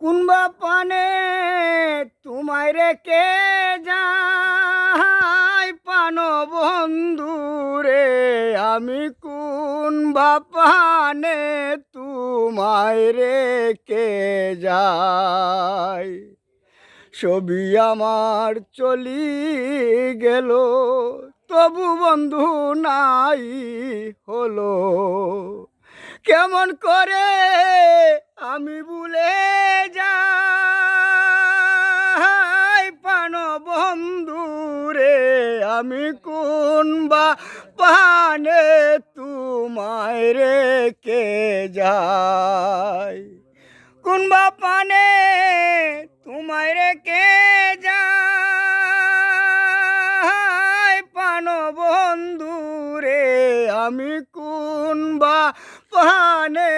কোনবা পানে তোমায় রেখে যাই পান বন্ধু রে, আমি কোনবা পানে তোমায় রেখে যাই। ছবি আমার চলি গেল, তবু বন্ধু নাই হলো। কেমন করে আমি ভুলে যাই পান বন্ধু রে, আমি কোনবা পানে তোমায় রেখে যাই। কোনবা পানে তোমায় রেখে যাই পান বন্ধু রে, আমি কোনবা পানে